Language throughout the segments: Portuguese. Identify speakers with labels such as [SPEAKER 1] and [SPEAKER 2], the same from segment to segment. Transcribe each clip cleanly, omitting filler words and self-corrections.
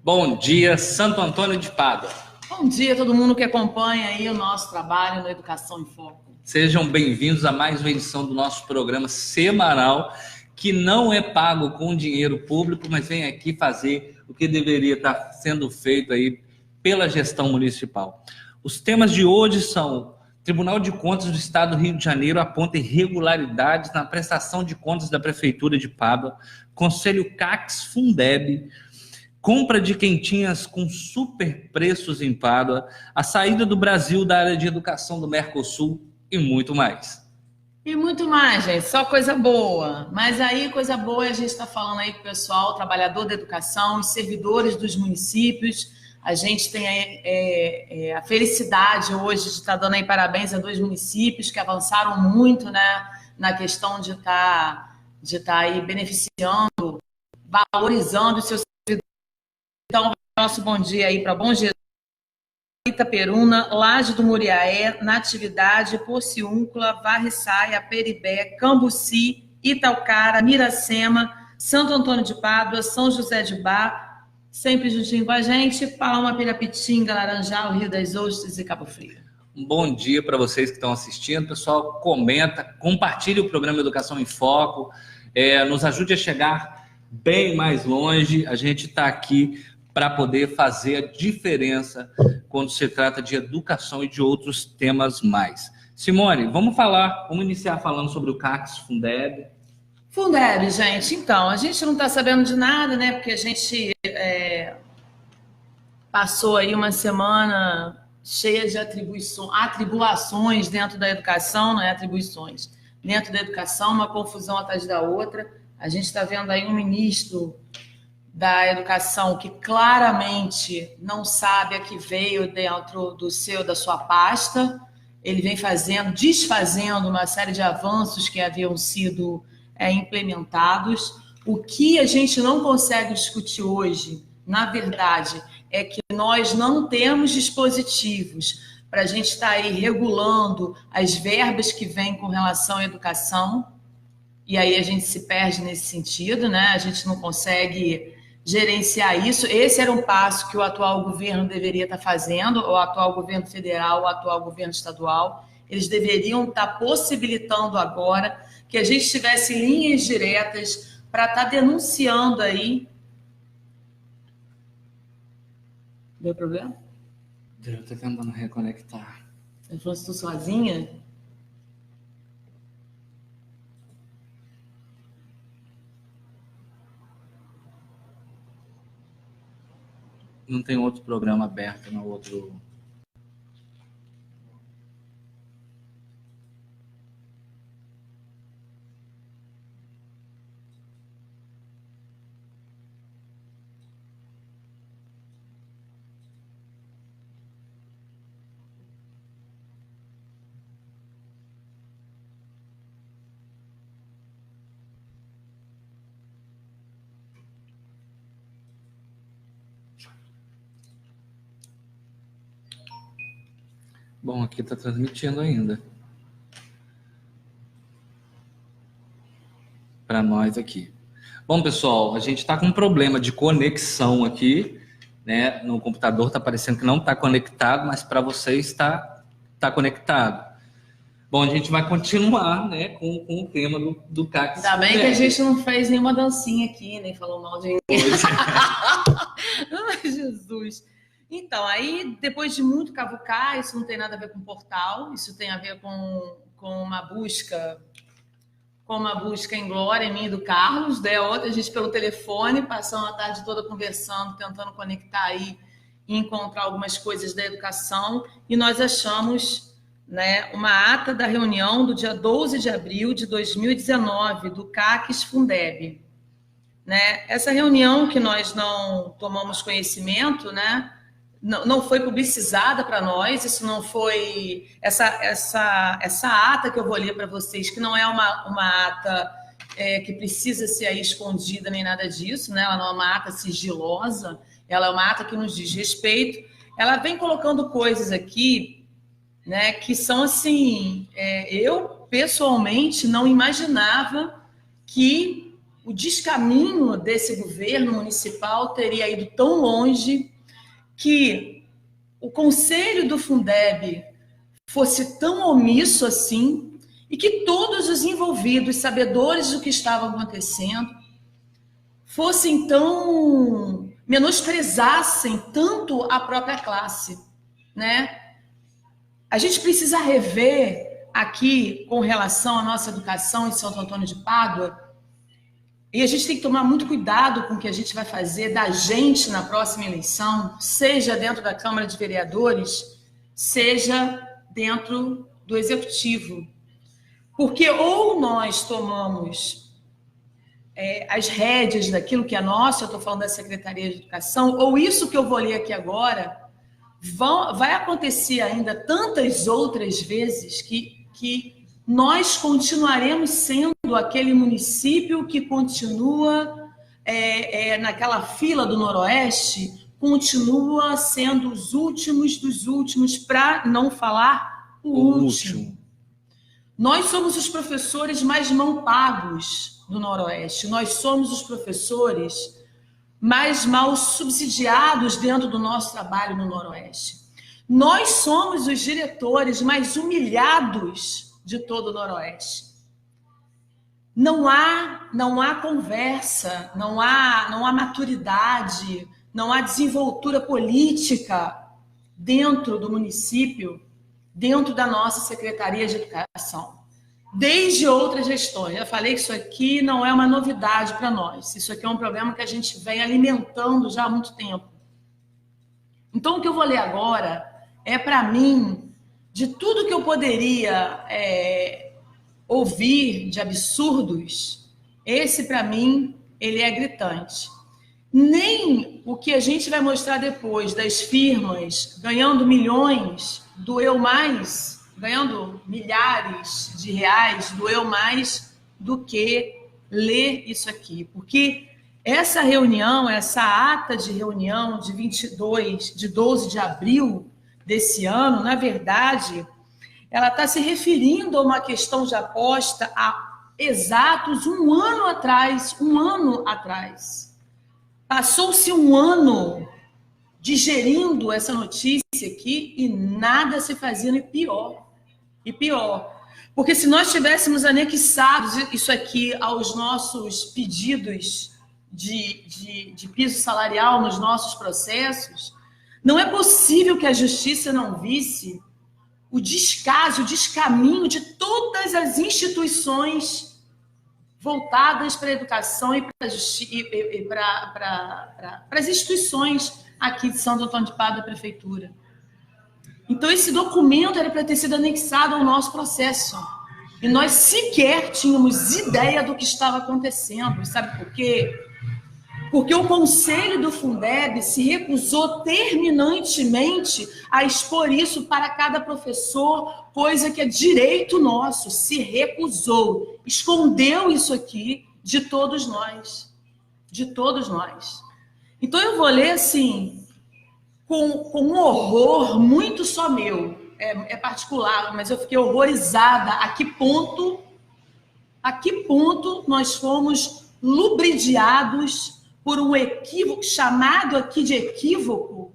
[SPEAKER 1] Bom dia, Santo Antônio de Pádua.
[SPEAKER 2] Bom dia a todo mundo que acompanha aí o nosso trabalho no Educação em Foco.
[SPEAKER 1] Sejam bem-vindos a mais uma edição do nosso programa semanal, que não é pago com dinheiro público, mas vem aqui fazer o que deveria estar sendo feito aí pela gestão municipal. Os temas de hoje são: Tribunal de Contas do Estado do Rio de Janeiro aponta irregularidades na prestação de contas da Prefeitura de Pádua, Conselho CACS-Fundeb, compra de quentinhas com super preços em Pádua, a saída do Brasil da área de educação do Mercosul e muito mais.
[SPEAKER 2] E muito mais, gente, só coisa boa. Mas aí, coisa boa, a gente está falando aí com o pessoal, trabalhador da educação, os servidores dos municípios. A gente tem a felicidade hoje de estar dando aí parabéns a 2 municípios que avançaram muito, né, na questão de estar aí beneficiando, valorizando os seus. Então, nosso bom dia aí para Bom Jesus, Itaperuna, Laje do Muriaé, Natividade, Porciúncula, Varriçaia, Peribé, Cambuci, Itaucara, Miracema, Santo Antônio de Pádua, São José de Bá, sempre juntinho com a gente, Palma, Pirapitinga, Laranjal, Rio das Ostras e Cabo Frio.
[SPEAKER 1] Um bom dia para vocês que estão assistindo. Pessoal, comenta, compartilhe o programa Educação em Foco, nos ajude a chegar bem mais longe. A gente está aqui para poder fazer a diferença quando se trata de educação e de outros temas mais. Simone, vamos iniciar falando sobre o CACS-Fundeb.
[SPEAKER 2] Fundeb, gente, então, a gente não está sabendo de nada, né, porque a gente passou aí uma semana cheia de atribulações dentro da educação, não é atribuições, dentro da educação, uma confusão atrás da outra. A gente está vendo aí um ministro da educação que claramente não sabe a que veio dentro da sua pasta. Ele vem desfazendo uma série de avanços que haviam sido implementados. O que a gente não consegue discutir hoje, na verdade, é que nós não temos dispositivos para a gente estar aí regulando as verbas que vêm com relação à educação, e aí a gente se perde nesse sentido, né? A gente não consegue gerenciar isso. Esse era um passo que o atual governo deveria estar fazendo, o atual governo federal, o atual governo estadual. Eles deveriam estar possibilitando agora que a gente tivesse linhas diretas para estar denunciando aí. Deu problema?
[SPEAKER 1] Eu estou tentando reconectar.
[SPEAKER 2] Ele falou: estou sozinha?
[SPEAKER 1] Não tem outro programa aberto no outro. Bom, aqui está transmitindo ainda. Para nós aqui. Bom, pessoal, a gente está com um problema de conexão aqui, né? No computador está parecendo que não está conectado, mas para vocês está conectado. Bom, a gente vai continuar, né, com o tema do CACS.
[SPEAKER 2] Ainda bem que a gente não fez nenhuma dancinha aqui, nem falou mal de ninguém. Ai, Jesus. Então, aí, depois de muito cavucar, isso não tem nada a ver com portal, isso tem a ver com uma busca em glória, minha e do Carlos, né? Outra, a gente pelo telefone, passamos a tarde toda conversando, tentando conectar aí e encontrar algumas coisas da educação, e nós achamos, né, uma ata da reunião do dia 12 de abril de 2019, do CACS-Fundeb. Né? Essa reunião que nós não tomamos conhecimento, né, não foi publicizada para nós, isso não foi... Essa ata que eu vou ler para vocês, que não é uma ata que precisa ser aí escondida nem nada disso, né? Ela não é uma ata sigilosa, ela é uma ata que nos diz respeito. Ela vem colocando coisas aqui, né, que são assim... eu, pessoalmente, não imaginava que o descaminho desse governo municipal teria ido tão longe que o conselho do Fundeb fosse tão omisso assim e que todos os envolvidos, sabedores do que estava acontecendo, fossem tão... menosprezassem tanto a própria classe, né? A gente precisa rever aqui, com relação à nossa educação em Santo Antônio de Pádua, e a gente tem que tomar muito cuidado com o que a gente vai fazer da gente na próxima eleição, seja dentro da Câmara de Vereadores, seja dentro do Executivo. Porque ou nós tomamos as rédeas daquilo que é nosso, eu estou falando da Secretaria de Educação, ou isso que eu vou ler aqui agora, vai acontecer ainda tantas outras vezes que nós continuaremos sendo aquele município que continua naquela fila do Noroeste, continua sendo os últimos dos últimos, para não falar o último. Nós somos os professores mais mal pagos do Noroeste, nós somos os professores mais mal subsidiados dentro do nosso trabalho no Noroeste. Nós somos os diretores mais humilhados de todo o Noroeste. Não há conversa, não há maturidade, não há desenvoltura política dentro do município, dentro da nossa Secretaria de Educação. Desde outras gestões. Já falei que isso aqui não é uma novidade para nós. Isso aqui é um problema que a gente vem alimentando já há muito tempo. Então, o que eu vou ler agora é, para mim, de tudo que eu poderia ouvir de absurdos, esse, para mim, ele é gritante. Nem o que a gente vai mostrar depois das firmas ganhando milhões doeu mais, ganhando milhares de reais, doeu mais do que ler isso aqui. Porque essa reunião, essa ata de reunião de 12 de abril desse ano, na verdade, ela está se referindo a uma questão já posta há exatos um ano atrás. Passou-se um ano digerindo essa notícia aqui e nada se fazia, e pior. Porque se nós tivéssemos anexado isso aqui aos nossos pedidos de piso salarial nos nossos processos, não é possível que a justiça não visse o descaso, o descaminho de todas as instituições voltadas para a educação e para as instituições aqui de Santo Antônio de Pádua, da Prefeitura. Então, esse documento era para ter sido anexado ao nosso processo. E nós sequer tínhamos ideia do que estava acontecendo. Sabe por quê? Porque o Conselho do Fundeb se recusou terminantemente a expor isso para cada professor, coisa que é direito nosso. Se recusou, escondeu isso aqui de todos nós. De todos nós. Então, eu vou ler assim, com um horror muito só meu, é particular, mas eu fiquei horrorizada a que ponto nós fomos lubridiados por um equívoco, chamado aqui de equívoco,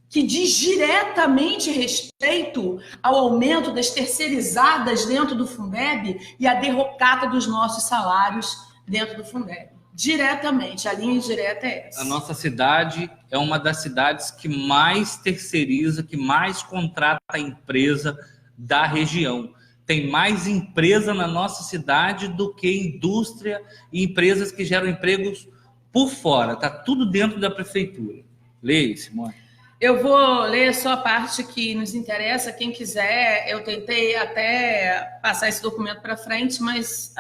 [SPEAKER 2] que diz diretamente respeito ao aumento das terceirizadas dentro do Fundeb e a derrocada dos nossos salários dentro do Fundeb. Diretamente, a linha direta é essa.
[SPEAKER 1] A nossa cidade é uma das cidades que mais terceiriza, que mais contrata a empresa da região. Tem mais empresa na nossa cidade do que indústria e empresas que geram empregos por fora. Está tudo dentro da prefeitura. Leia, Simone.
[SPEAKER 2] Eu vou ler só a parte que nos interessa. Quem quiser, eu tentei até passar esse documento para frente, mas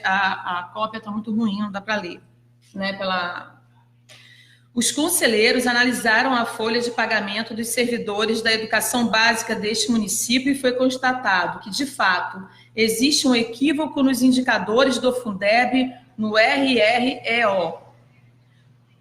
[SPEAKER 2] a cópia está muito ruim, não dá para ler. Né? Os conselheiros analisaram a folha de pagamento dos servidores da educação básica deste município e foi constatado que, de fato, existe um equívoco nos indicadores do Fundeb no RREO,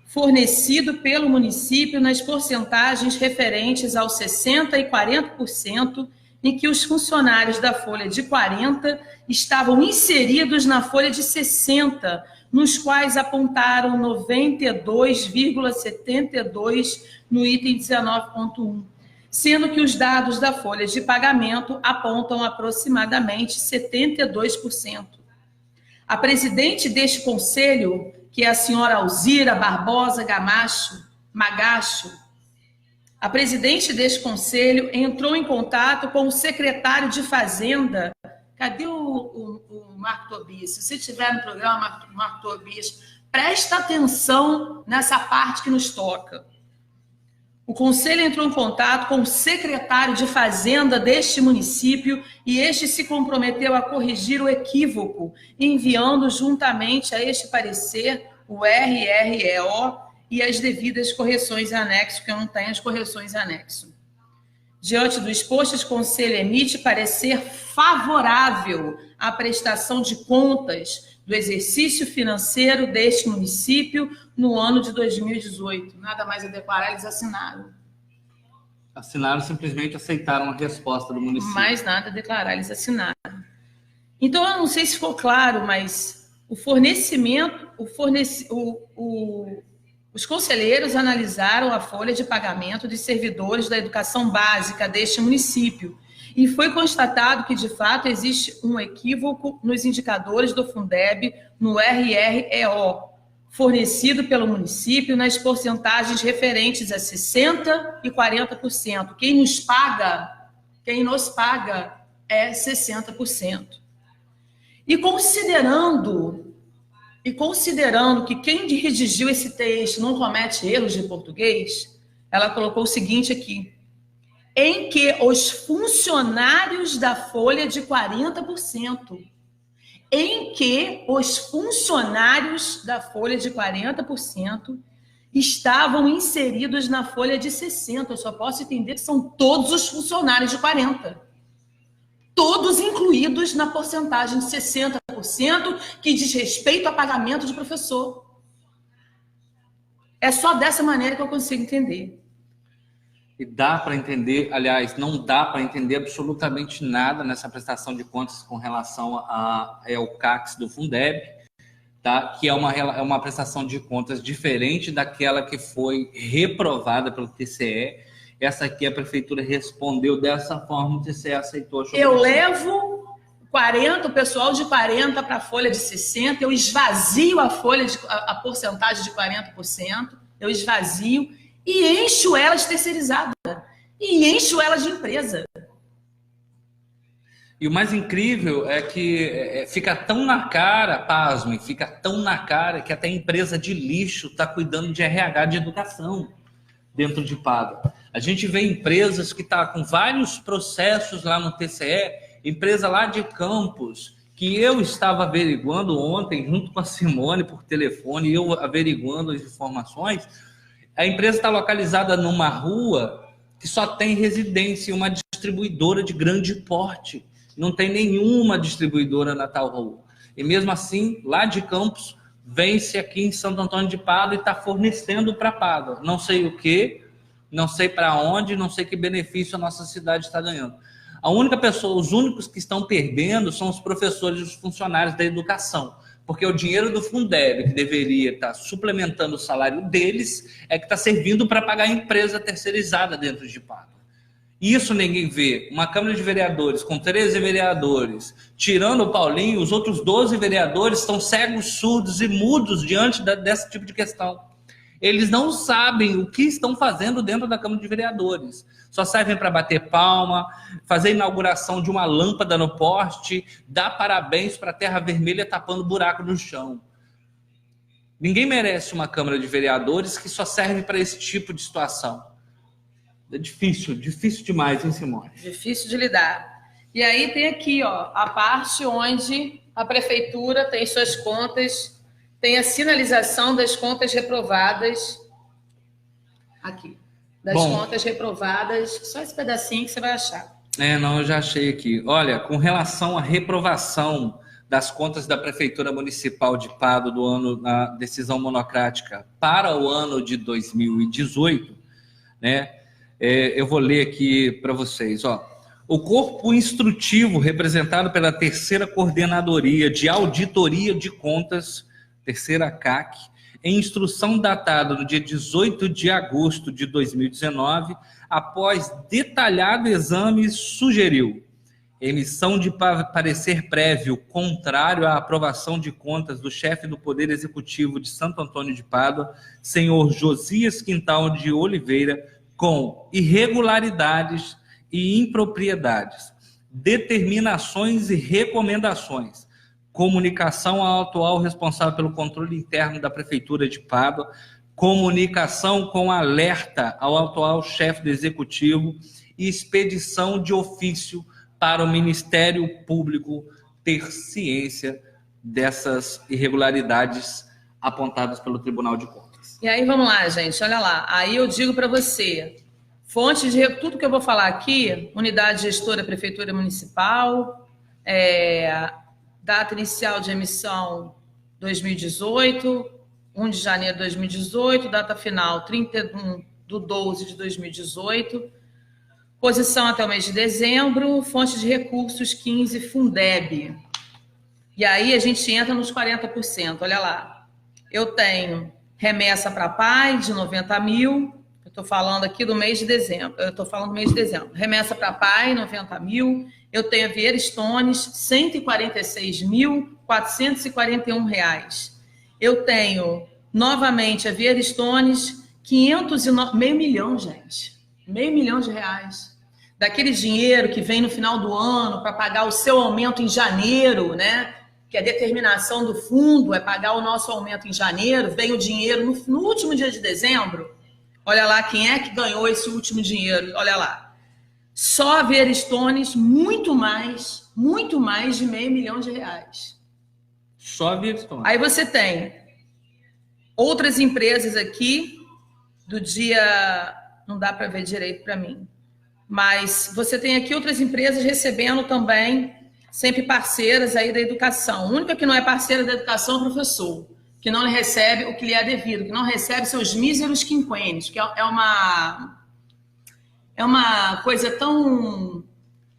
[SPEAKER 2] fornecido pelo município nas porcentagens referentes aos 60% e 40% em que os funcionários da folha de 40 estavam inseridos na folha de 60, nos quais apontaram 92,72 no item 19.1, sendo que os dados da folha de pagamento apontam aproximadamente 72%. A presidente deste conselho, que é a senhora Alzira Barbosa Magacho, a presidente deste conselho entrou em contato com o secretário de Fazenda. Cadê o Marco Tobias? Se você estiver no programa, Marco Tobias, presta atenção nessa parte que nos toca. O conselho entrou em contato com o secretário de Fazenda deste município e este se comprometeu a corrigir o equívoco, enviando juntamente a este parecer o RREO e as devidas correções em anexo, que eu não tenho as correções em anexo. Diante do exposto, o Conselho emite parecer favorável à prestação de contas do exercício financeiro deste município no ano de 2018. Nada mais a declarar, eles assinaram.
[SPEAKER 1] Assinaram, simplesmente aceitaram a resposta do município.
[SPEAKER 2] Mais nada a declarar, eles assinaram. Então, eu não sei se ficou claro, mas os conselheiros analisaram a folha de pagamento de servidores da educação básica deste município e foi constatado que, de fato, existe um equívoco nos indicadores do Fundeb no RREO, fornecido pelo município nas porcentagens referentes a 60% e 40%. Quem nos paga é 60%. E considerando que quem redigiu esse texto não comete erros de português, ela colocou o seguinte aqui: em que os funcionários da folha de 40%, estavam inseridos na folha de 60%. Eu só posso entender que são todos os funcionários de 40%. Todos incluídos na porcentagem de 60%, que diz respeito a pagamento de professor. É só dessa maneira que eu consigo entender.
[SPEAKER 1] E dá para entender, aliás, não dá para entender absolutamente nada nessa prestação de contas com relação ao CACS do Fundeb, tá? Que é uma prestação de contas diferente daquela que foi reprovada pelo TCE. Essa aqui a prefeitura respondeu dessa forma, o TCE aceitou.
[SPEAKER 2] Eu levo 40, o pessoal de 40 para a folha de 60, eu esvazio a porcentagem de 40%, eu esvazio e encho ela de terceirizada, e encho ela de empresa.
[SPEAKER 1] E o mais incrível é que fica tão na cara, pasmem, fica tão na cara que até empresa de lixo está cuidando de RH de educação dentro de Padua. A gente vê empresas que estão com vários processos lá no TCE, empresa lá de Campos, que eu estava averiguando ontem, junto com a Simone, por telefone, eu averiguando as informações. A empresa está localizada numa rua que só tem residência, uma distribuidora de grande porte. Não tem nenhuma distribuidora na tal rua. E mesmo assim, lá de Campos, vence aqui em Santo Antônio de Pádua e está fornecendo para Pádua. Não sei o que, não sei para onde, não sei que benefício a nossa cidade está ganhando. A única pessoa, os únicos que estão perdendo são os professores e os funcionários da educação. Porque o dinheiro do Fundeb, que deveria estar suplementando o salário deles, é que está servindo para pagar a empresa terceirizada dentro de Pádua. Isso ninguém vê. Uma Câmara de Vereadores com 13 vereadores, tirando o Paulinho, os outros 12 vereadores estão cegos, surdos e mudos diante desse tipo de questão. Eles não sabem o que estão fazendo dentro da Câmara de Vereadores. Só servem para bater palma, fazer a inauguração de uma lâmpada no poste, dar parabéns para a Terra Vermelha tapando buraco no chão. Ninguém merece uma Câmara de Vereadores que só serve para esse tipo de situação. É difícil demais, hein, Simone?
[SPEAKER 2] Difícil de lidar. E aí tem aqui, ó, a parte onde a prefeitura tem suas contas, tem a sinalização das contas reprovadas. Aqui. Das contas reprovadas. Só esse pedacinho que você vai achar.
[SPEAKER 1] Não, eu já achei aqui. Olha, com relação à reprovação das contas da Prefeitura Municipal de Pádua do ano na decisão monocrática para o ano de 2018, né? Eu vou ler aqui para vocês. Ó. O corpo instrutivo, representado pela terceira Coordenadoria de Auditoria de Contas, terceira CAC, em instrução datada no dia 18 de agosto de 2019, após detalhado exame, sugeriu emissão de parecer prévio contrário à aprovação de contas do chefe do Poder Executivo de Santo Antônio de Pádua, senhor Josias Quintal de Oliveira, com irregularidades e impropriedades, determinações e recomendações, comunicação ao atual responsável pelo controle interno da Prefeitura de Pádua, comunicação com alerta ao atual chefe do Executivo e expedição de ofício para o Ministério Público ter ciência dessas irregularidades apontadas pelo Tribunal de Contas.
[SPEAKER 2] E aí, vamos lá, gente, olha lá. Aí eu digo para você, fonte de tudo que eu vou falar aqui, unidade gestora Prefeitura Municipal, data inicial de emissão 2018, 1 de janeiro de 2018, data final 31/12/2018, posição até o mês de dezembro, fonte de recursos 15, Fundeb. E aí a gente entra nos 40%, olha lá. Eu tenho remessa para pai de 90 mil, eu estou falando aqui do mês de dezembro, remessa para pai, 90 mil, eu tenho a Vieira Stones, R$ 146.441. Eu tenho, novamente, a Vieira Stones, meio milhão, gente. R$500 mil. Daquele dinheiro que vem no final do ano para pagar o seu aumento em janeiro, né? Que a determinação do fundo é pagar o nosso aumento em janeiro, vem o dinheiro no último dia de dezembro. Olha lá quem é que ganhou esse último dinheiro, olha lá. Só a Vieira Stones, muito mais de R$500 mil.
[SPEAKER 1] Só a Vieira Stones.
[SPEAKER 2] Aí você tem outras empresas aqui, do dia... Não dá para ver direito para mim. Mas você tem aqui outras empresas recebendo também, sempre parceiras aí da educação. A única que não é parceira da educação é o professor, que não recebe o que lhe é devido, que não recebe seus míseros quinquênios, que é uma coisa tão...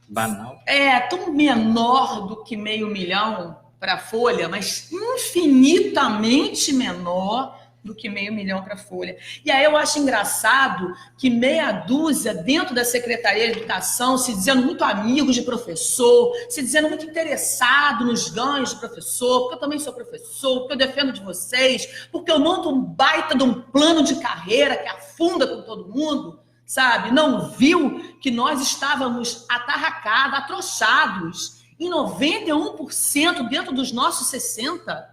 [SPEAKER 1] banal.
[SPEAKER 2] Tão menor do que R$500 mil para a Folha, mas infinitamente menor do que R$500 mil para a Folha. E aí eu acho engraçado que meia dúzia dentro da Secretaria de Educação, se dizendo muito amigo de professor, se dizendo muito interessado nos ganhos de professor, porque eu também sou professor, porque eu defendo de vocês, porque eu monto um baita de um plano de carreira que afunda com todo mundo, sabe? Não viu que nós estávamos atarracados, atrochados, em 91% dentro dos nossos 60%.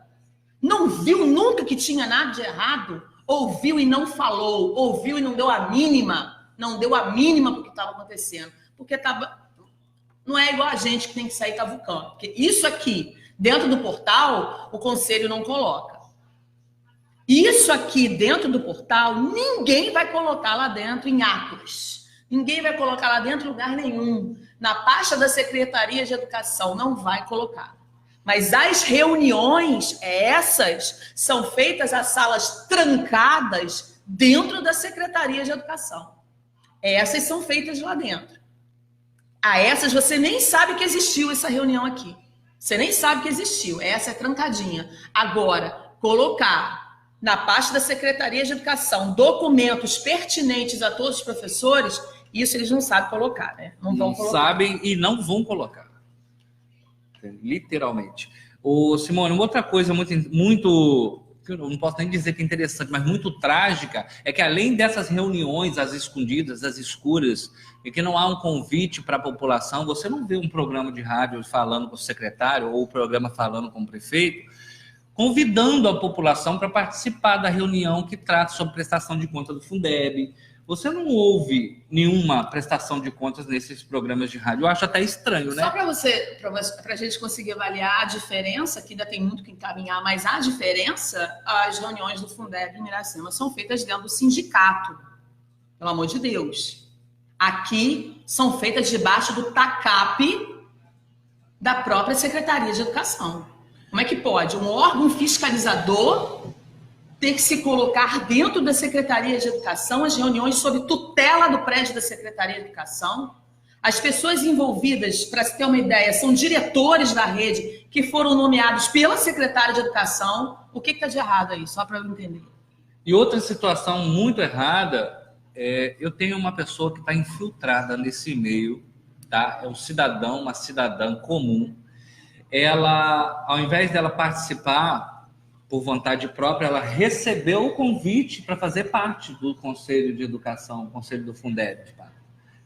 [SPEAKER 2] Não viu nunca que tinha nada de errado, ouviu e não falou, ouviu e não deu a mínima para o que estava acontecendo, porque não é igual a gente que tem que sair cavucando, porque isso aqui, dentro do portal, o conselho não coloca. Isso aqui, dentro do portal, ninguém vai colocar lá dentro em atos, ninguém vai colocar lá dentro em lugar nenhum, na pasta da Secretaria de Educação, não vai colocar. Mas as reuniões, essas, são feitas às salas trancadas dentro da Secretaria de Educação. Essas são feitas lá dentro. A essas você nem sabe que existiu essa reunião aqui. Você nem sabe que existiu. Essa é trancadinha. Agora, colocar na pasta da Secretaria de Educação documentos pertinentes a todos os professores, isso eles não sabem colocar, né? Não vão colocar.
[SPEAKER 1] Sabem e não vão colocar. Literalmente. Simone, uma outra coisa muito, eu não posso nem dizer que é interessante, mas muito trágica, é que além dessas reuniões às escondidas, às escuras, e que não há um convite para a população, você não vê um programa de rádio falando com o secretário ou o programa falando com o prefeito, convidando a população para participar da reunião que trata sobre prestação de conta do Fundeb. Você não ouve nenhuma prestação de contas nesses programas de rádio. Eu acho até estranho, né?
[SPEAKER 2] Só para a gente conseguir avaliar a diferença, que ainda tem muito que encaminhar, mas a diferença, as reuniões do Fundeb em Iracema são feitas dentro do sindicato. Pelo amor de Deus. Aqui são feitas debaixo do TACAP da própria Secretaria de Educação. Como é que pode? Um órgão fiscalizador ter que se colocar dentro da Secretaria de Educação, as reuniões sob tutela do prédio da Secretaria de Educação, As pessoas envolvidas, para se ter uma ideia, são diretores da rede que foram nomeados pela secretária de Educação. O que está de errado aí? Só para eu entender.
[SPEAKER 1] E outra situação muito errada, eu tenho uma pessoa que está infiltrada nesse meio, tá? É um cidadão, uma cidadã comum. Ela, ao invés dela participar por vontade própria, ela recebeu o convite para fazer parte do Conselho de Educação, o Conselho do Fundeb. Tá?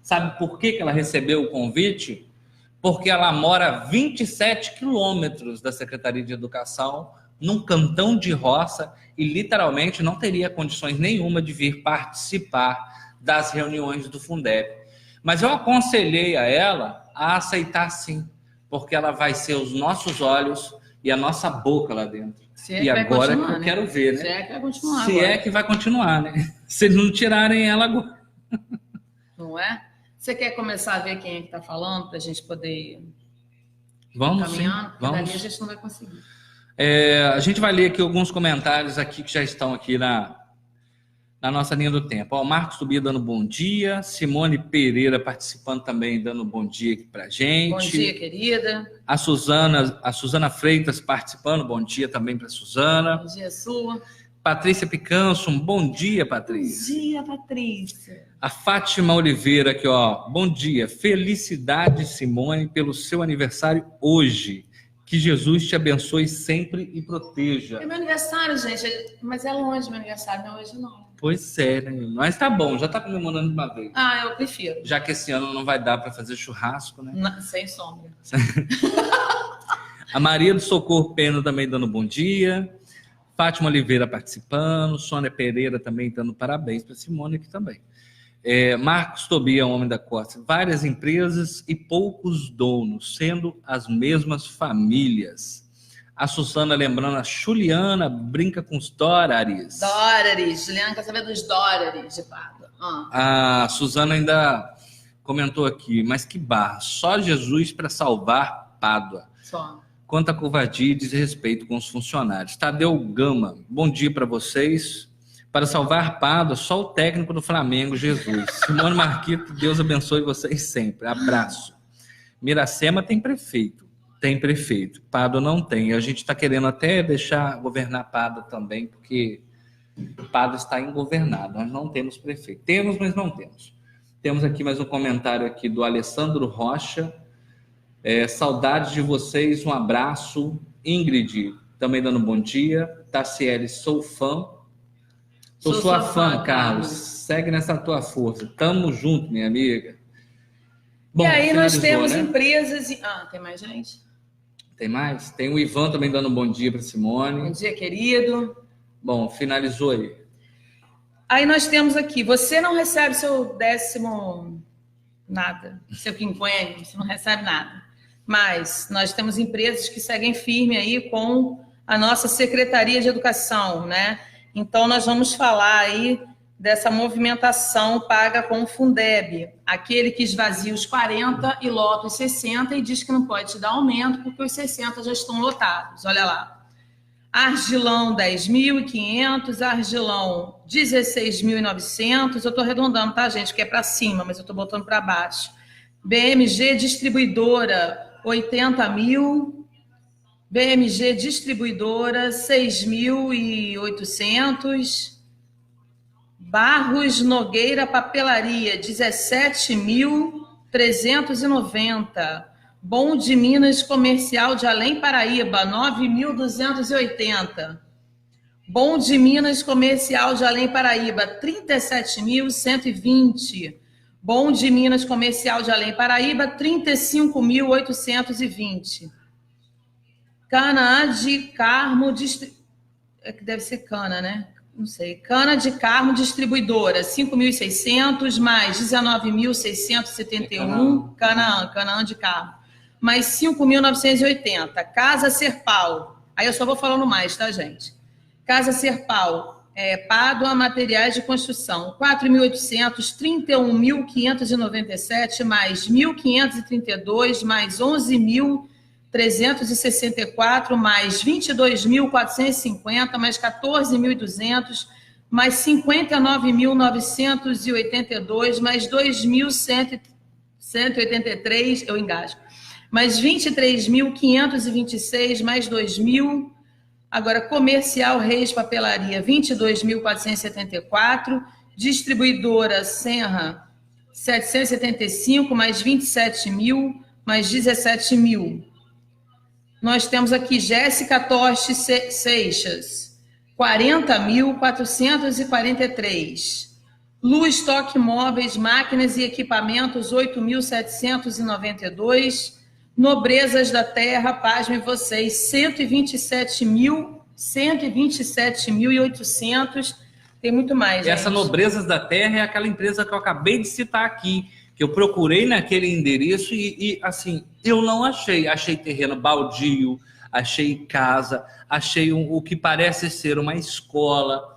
[SPEAKER 1] Sabe por que ela recebeu o convite? Porque ela mora a 27 quilômetros da Secretaria de Educação, num cantão de roça, e literalmente não teria condições nenhuma de vir participar das reuniões do Fundeb. Mas eu aconselhei a ela a aceitar sim, porque ela vai ser os nossos olhos e a nossa boca lá dentro. E agora que eu quero ver, né?
[SPEAKER 2] Se é que vai continuar
[SPEAKER 1] agora. Se é que vai continuar, né? Se eles não tirarem ela agora.
[SPEAKER 2] Não é? Você quer começar a ver quem é que está falando para a gente poder
[SPEAKER 1] vamos
[SPEAKER 2] caminhando?
[SPEAKER 1] Sim, vamos.
[SPEAKER 2] Dali a gente não vai conseguir.
[SPEAKER 1] A gente vai ler aqui alguns comentários aqui que já estão aqui na nossa linha do tempo. O Marcos Tubia dando bom dia, Simone Pereira participando também, dando bom dia aqui pra gente.
[SPEAKER 2] Bom dia, querida.
[SPEAKER 1] A Suzana Freitas participando, bom dia também para Suzana.
[SPEAKER 2] Bom dia, sua.
[SPEAKER 1] Patrícia Picanso, um bom dia, Patrícia.
[SPEAKER 2] Bom dia, Patrícia.
[SPEAKER 1] A Fátima Oliveira aqui, ó, bom dia. Felicidade, Simone, pelo seu aniversário hoje. Que Jesus te abençoe sempre e proteja.
[SPEAKER 2] É meu aniversário, gente, mas é longe meu aniversário, não é hoje não.
[SPEAKER 1] Pois é, né? Mas tá bom, já tá comemorando de uma vez.
[SPEAKER 2] Ah, eu prefiro.
[SPEAKER 1] Já que esse ano não vai dar para fazer churrasco, né?
[SPEAKER 2] Não, sem sombra.
[SPEAKER 1] A Maria do Socorro Pena também dando bom dia. Fátima Oliveira participando. Sônia Pereira também dando parabéns para Simone aqui também. Marcos Tobia, homem da costa. Várias empresas e poucos donos, sendo as mesmas famílias. A Suzana lembrando, a Juliana brinca com os dólares.
[SPEAKER 2] Dólares. Juliana quer saber dos dólares de Pádua.
[SPEAKER 1] A Suzana ainda comentou aqui, mas que barra. Só Jesus para salvar Pádua.
[SPEAKER 2] Só.
[SPEAKER 1] Quanta covardia e desrespeito com os funcionários. Tadeu Gama, bom dia para vocês. Para salvar Pádua, só o técnico do Flamengo, Jesus. Simone Marquito, Deus abençoe vocês sempre. Abraço. Miracema tem prefeito. Tem prefeito. Pádua não tem. A gente está querendo até deixar governar Pádua também, porque Pádua está ingovernado. Nós não temos prefeito. Temos, mas não temos. Temos aqui mais um comentário aqui do Alessandro Rocha. Saudades de vocês, um abraço. Ingrid, também dando bom dia. Tassiele, sou fã. Sou sua fã, Carlos. Segue nessa tua força. Tamo junto, minha amiga. Bom,
[SPEAKER 2] e aí nós temos,
[SPEAKER 1] né?
[SPEAKER 2] Empresas... tem mais gente?
[SPEAKER 1] Tem mais? Tem o Ivan também dando um bom dia para Simone.
[SPEAKER 2] Bom dia, querido.
[SPEAKER 1] Bom, finalizou aí.
[SPEAKER 2] Aí nós temos aqui, você não recebe seu 10º nada, seu quinquênio, você não recebe nada. Mas nós temos empresas que seguem firme aí com a nossa Secretaria de Educação, né? Então, nós vamos falar aí dessa movimentação paga com o Fundeb, aquele que esvazia os 40 e lota os 60 e diz que não pode te dar aumento porque os 60 já estão lotados. Olha lá. Argilão, 10.500, Argilão, 16.900. Eu estou arredondando, tá, gente? Que é para cima, mas eu estou botando para baixo. BMG Distribuidora, 80 mil. BMG Distribuidora, 6.800. Barros Nogueira Papelaria, 17.390. Bom de Minas Comercial de Além Paraíba, 9.280. Bom de Minas Comercial de Além Paraíba, 37.120. Bom de Minas Comercial de Além Paraíba, 35.820. Cana de Carmo, que deve ser Cana, né? Não sei. Cana de Carmo Distribuidora, 5.600, mais 19.671. Canaã de Carmo, mais 5.980. Casa Serpal. Aí eu só vou falando mais, tá, gente? Casa Serpal, Pádua Materiais de Construção, 4.800, 31.597, mais 1.532, mais 11.364, mais 22.450, mais 14.200, mais 59.982, mais 2.170, 183, eu engasgo. Mais 23.526, mais 2.000. Agora, comercial Reis Papelaria, 22.474. Distribuidora Senra, 775, mais 27.000, mais 17.000. Nós temos aqui Jéssica Toste Seixas, 40.443. Luz Toque Móveis, Máquinas e Equipamentos, 8.792. Nobrezas da Terra, pasmem vocês, 127.800. Tem muito mais,
[SPEAKER 1] Essa
[SPEAKER 2] gente.
[SPEAKER 1] Nobrezas da Terra é aquela empresa que eu acabei de citar aqui, que eu procurei naquele endereço e assim, eu não achei. Achei terreno baldio, achei casa, achei o que parece ser uma escola,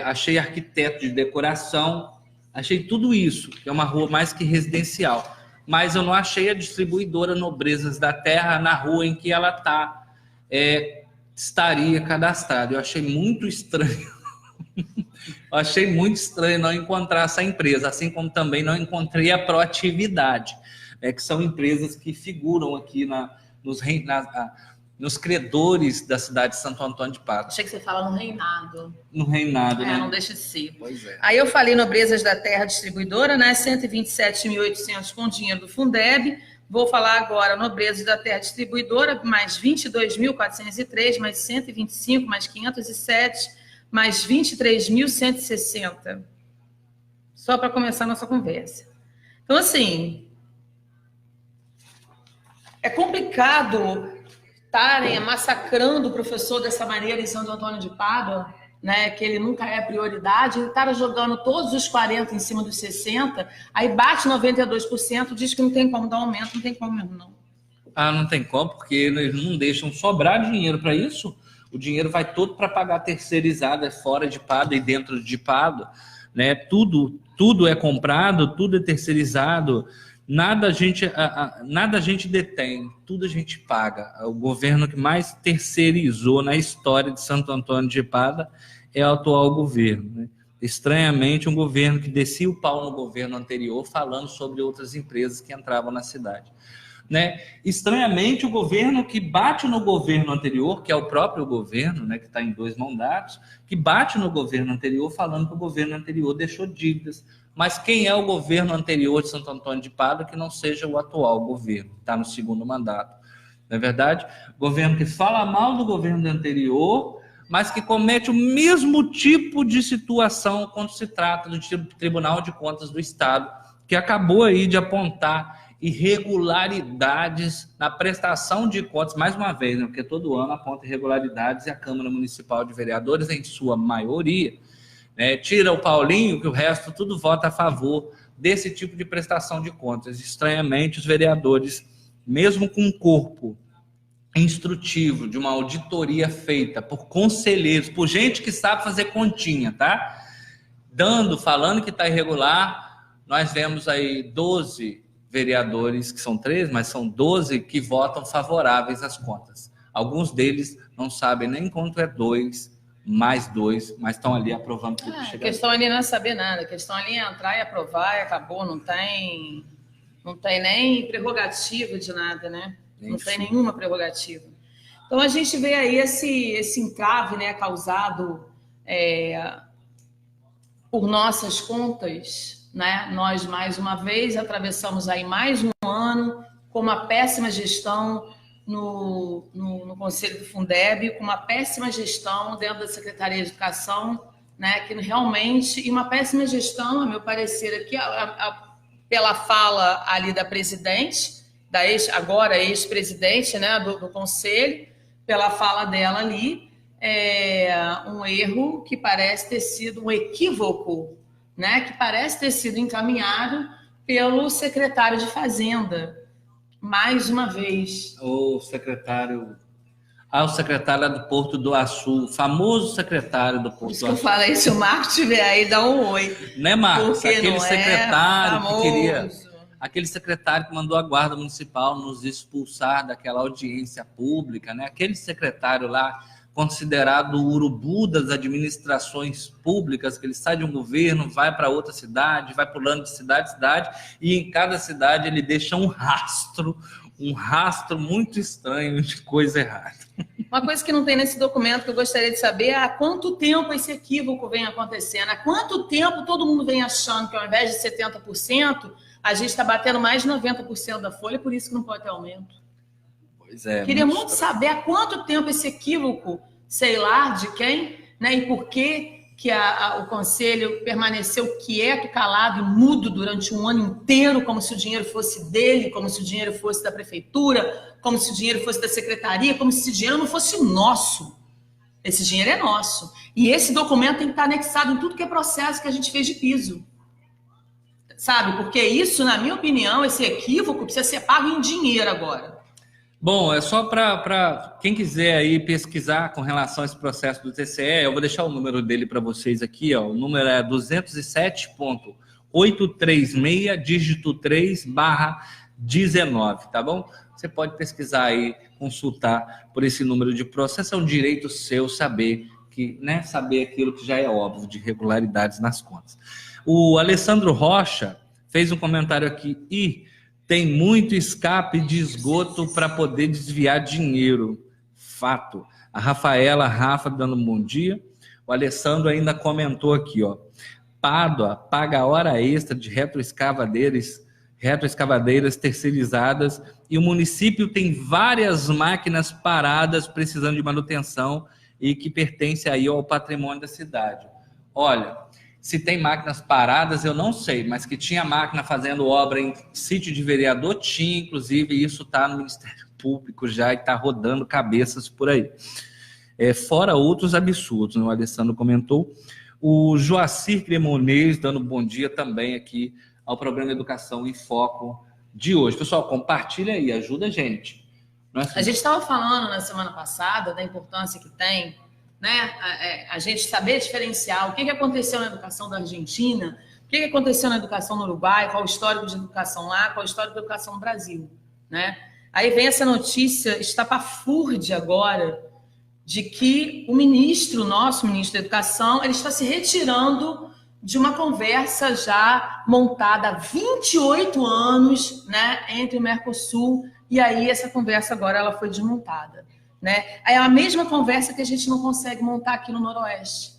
[SPEAKER 1] achei arquiteto de decoração, achei tudo isso, que é uma rua mais que residencial. Mas eu não achei a distribuidora Nobrezas da Terra na rua em que ela estaria cadastrada. Eu achei muito estranho. Eu achei muito estranho não encontrar essa empresa, assim como também não encontrei a Proatividade, que são empresas que figuram aqui nos credores da cidade de Santo Antônio de Pádua.
[SPEAKER 2] Achei que você fala no Reinado.
[SPEAKER 1] No Reinado, né?
[SPEAKER 2] Não deixa de ser.
[SPEAKER 1] Pois é.
[SPEAKER 2] Aí eu falei Nobrezas da Terra Distribuidora, né? 127.800 com dinheiro do Fundeb. Vou falar agora Nobrezas da Terra Distribuidora, mais 22.403, mais 125, mais 507, mais 23.160. Só para começar a nossa conversa. Então, assim, é complicado estarem massacrando o professor dessa maneira em Santo Antônio de Pádua, né, que ele nunca é prioridade, ele está jogando todos os 40 em cima dos 60, aí bate 92%, diz que não tem como dar aumento, não tem como mesmo, não.
[SPEAKER 1] Ah, não tem como, porque eles não deixam sobrar dinheiro para isso. O dinheiro vai todo para pagar terceirizada fora de Pádua e dentro de Pádua, né? Tudo é comprado, tudo é terceirizado. Nada a gente detém, tudo a gente paga. O governo que mais terceirizou na história de Santo Antônio de Pádua é o atual governo, né? Estranhamente, um governo que descia o pau no governo anterior, falando sobre outras empresas que entravam na cidade, né? Estranhamente, o governo que bate no governo anterior, que é o próprio governo, né, que está em 2 mandatos, que bate no governo anterior falando que o governo anterior deixou dívidas. Mas quem é o governo anterior de Santo Antônio de Pádua que não seja o atual governo, está no 2º mandato? Não é verdade? Governo que fala mal do governo anterior, mas que comete o mesmo tipo de situação quando se trata do Tribunal de Contas do Estado, que acabou aí de apontar irregularidades na prestação de contas, mais uma vez, né, porque todo ano aponta irregularidades e a Câmara Municipal de Vereadores, em sua maioria, né, tira o Paulinho, que o resto tudo vota a favor desse tipo de prestação de contas. Estranhamente, os vereadores, mesmo com um corpo instrutivo de uma auditoria feita por conselheiros, por gente que sabe fazer continha, tá? Falando que está irregular, nós vemos aí 12 vereadores, que são 13, mas são 12 que votam favoráveis às contas. Alguns deles não sabem nem quanto é 2 mais 2, mas estão ali aprovando tudo que chega.
[SPEAKER 2] A questão ali não é saber nada, a questão ali é entrar e aprovar e acabou, não tem nem prerrogativa de nada, né? Não tem nenhuma prerrogativa. Então a gente vê aí esse entrave, né, causado por nossas contas, né? Nós, mais uma vez, atravessamos aí mais um ano com uma péssima gestão no Conselho do Fundeb, com uma péssima gestão dentro da Secretaria de Educação, né? Que realmente, e uma péssima gestão, a meu parecer, aqui, pela fala ali da presidente, agora ex-presidente, né, do Conselho, pela fala dela ali, um erro que parece ter sido um equívoco, né, que parece ter sido encaminhado pelo secretário de Fazenda, mais uma vez.
[SPEAKER 1] O secretário do Porto do Açu, o famoso secretário do Porto do Açu.
[SPEAKER 2] Isso que eu falei, se o Marcos estiver aí, dá um oi.
[SPEAKER 1] Né, Marcos?
[SPEAKER 2] Porque
[SPEAKER 1] aquele secretário que queria...
[SPEAKER 2] famoso.
[SPEAKER 1] Aquele secretário que mandou a Guarda Municipal nos expulsar daquela audiência pública, né? Aquele secretário lá considerado o urubu das administrações públicas, que ele sai de um governo, vai para outra cidade, vai pulando de cidade em cidade, e em cada cidade ele deixa um rastro muito estranho de coisa errada.
[SPEAKER 2] Uma coisa que não tem nesse documento que eu gostaria de saber é há quanto tempo esse equívoco vem acontecendo, há quanto tempo todo mundo vem achando que ao invés de 70%, a gente está batendo mais de 90% da folha, por isso que não pode ter aumento.
[SPEAKER 1] Pois é.
[SPEAKER 2] Queria muito saber há quanto tempo esse equívoco, sei lá de quem, né, e por que o Conselho permaneceu quieto, calado e mudo durante um ano inteiro, como se o dinheiro fosse dele, como se o dinheiro fosse da prefeitura, como se o dinheiro fosse da secretaria, como se esse dinheiro não fosse nosso. Esse dinheiro é nosso. E esse documento tem que estar anexado em tudo que é processo que a gente fez de piso. Sabe? Porque isso, na minha opinião, esse equívoco precisa ser pago em dinheiro agora.
[SPEAKER 1] Bom, é só para quem quiser aí pesquisar com relação a esse processo do TCE, eu vou deixar o número dele para vocês aqui, ó. O número é 207.836, dígito 3/19, tá bom? Você pode pesquisar aí, consultar por esse número de processo, é um direito seu saber saber aquilo que já é óbvio de irregularidades nas contas. O Alessandro Rocha fez um comentário aqui, tem muito escape de esgoto para poder desviar dinheiro. Fato. A Rafa dando um bom dia. O Alessandro ainda comentou aqui, ó. Pádua paga hora extra de retroescavadeiras terceirizadas e o município tem várias máquinas paradas precisando de manutenção e que pertence aí ao patrimônio da cidade. Olha, se tem máquinas paradas, eu não sei, mas que tinha máquina fazendo obra em sítio de vereador, tinha, inclusive, isso está no Ministério Público já e está rodando cabeças por aí. Fora outros absurdos, o Alessandro comentou. O Joacir Cremonês dando bom dia também aqui ao programa Educação em Foco de hoje. Pessoal, compartilha aí, ajuda a gente.
[SPEAKER 2] A gente estava falando na semana passada da importância que tem, né, a gente saber diferenciar o que aconteceu na educação da Argentina, o que aconteceu na educação no Uruguai, qual o histórico de educação lá, qual o histórico de educação no Brasil, né? Aí vem essa notícia estapafúrdia agora de que o nosso ministro da Educação, ele está se retirando de uma conversa já montada há 28 anos, né, entre o Mercosul, e aí essa conversa agora ela foi desmontada. Né? É a mesma conversa que a gente não consegue montar aqui no Noroeste.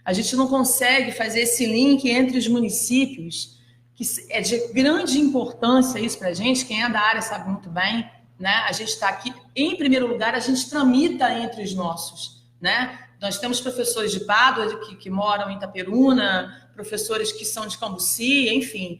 [SPEAKER 2] A gente não consegue fazer esse link entre os municípios, que é de grande importância isso para a gente, quem é da área sabe muito bem, né? A gente está aqui, em primeiro lugar, a gente tramita entre os nossos. Né? Nós temos professores de Pádua que moram em Itaperuna, professores que são de Cambuci, enfim.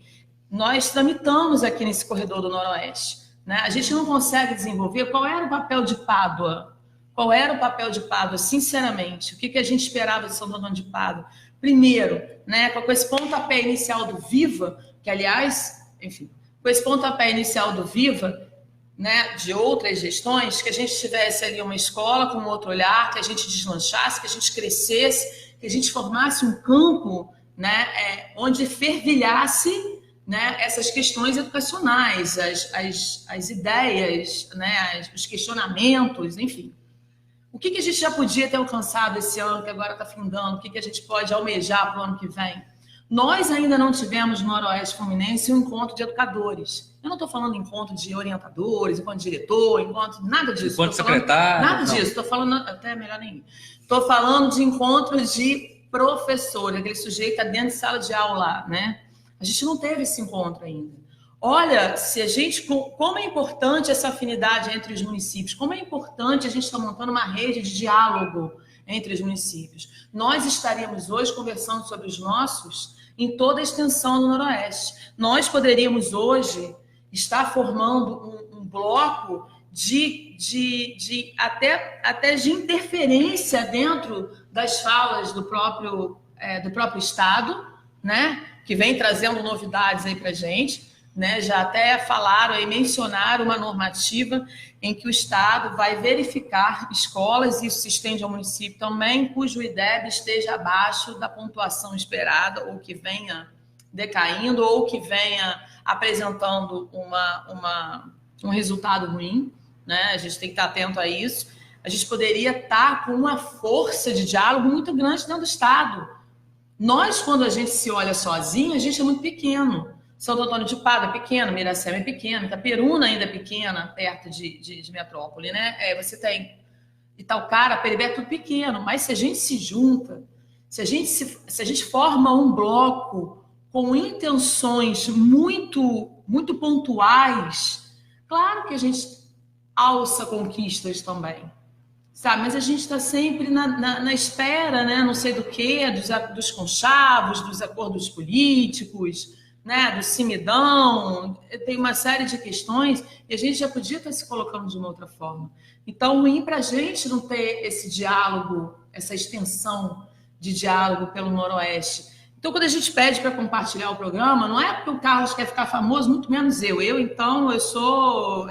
[SPEAKER 2] Nós tramitamos aqui nesse corredor do Noroeste. Né? A gente não consegue desenvolver. Qual era o papel de Pádua? Qual era o papel de Pádua, sinceramente? O que a gente esperava de Santo Antônio de Pádua? Primeiro, né, com esse pontapé inicial do Viva, que, aliás, enfim, com esse pontapé inicial do Viva, né, de outras gestões, que a gente tivesse ali uma escola com outro olhar, que a gente deslanchasse, que a gente crescesse, que a gente formasse um campo, né, onde fervilhasse, né, essas questões educacionais, as ideias, né, os questionamentos, enfim. O que a gente já podia ter alcançado esse ano, que agora está findando? O que a gente pode almejar para o ano que vem? Nós ainda não tivemos no Noroeste Fluminense um encontro de educadores. Eu não estou falando encontro de orientadores, encontro de diretor, nada disso.
[SPEAKER 1] Encontro de secretário.
[SPEAKER 2] Nada disso, estou falando, até melhor nem. Estou falando de encontros de professores, aquele sujeito que está dentro de sala de aula, né? A gente não teve esse encontro ainda. Olha, como é importante essa afinidade entre os municípios, como é importante a gente estar montando uma rede de diálogo entre os municípios. Nós estaríamos hoje conversando sobre os nossos em toda a extensão do Noroeste. Nós poderíamos hoje estar formando um bloco até de interferência dentro das falas do próprio Estado, né? Que vem trazendo novidades aí para a gente, né? Já até falaram e mencionaram uma normativa em que o Estado vai verificar escolas, e isso se estende ao município também, cujo IDEB esteja abaixo da pontuação esperada, ou que venha decaindo, ou que venha apresentando um resultado ruim, né? A gente tem que estar atento a isso. a gente poderia estar com uma força de diálogo muito grande dentro do Estado. Nós, quando a gente se olha sozinho, a gente é muito pequeno. Santo Antônio de Pádua é pequeno, Miracema é pequeno, Itaperuna ainda é pequena, perto de metrópole, né? Você tem Itaocara, Peribé, é tudo pequeno. Mas se a gente se junta, se a gente forma um bloco com intenções muito, muito pontuais, claro que a gente alça conquistas também, sabe? Mas a gente está sempre na espera, né? Não sei do quê, dos conchavos, dos acordos políticos, né? Do cimidão. Tem uma série de questões e a gente já podia estar se colocando de uma outra forma. Então, ruim para a gente não ter esse diálogo, essa extensão de diálogo pelo Noroeste. Então, quando a gente pede para compartilhar o programa, não é porque o Carlos quer ficar famoso, muito menos eu. Então, eu sou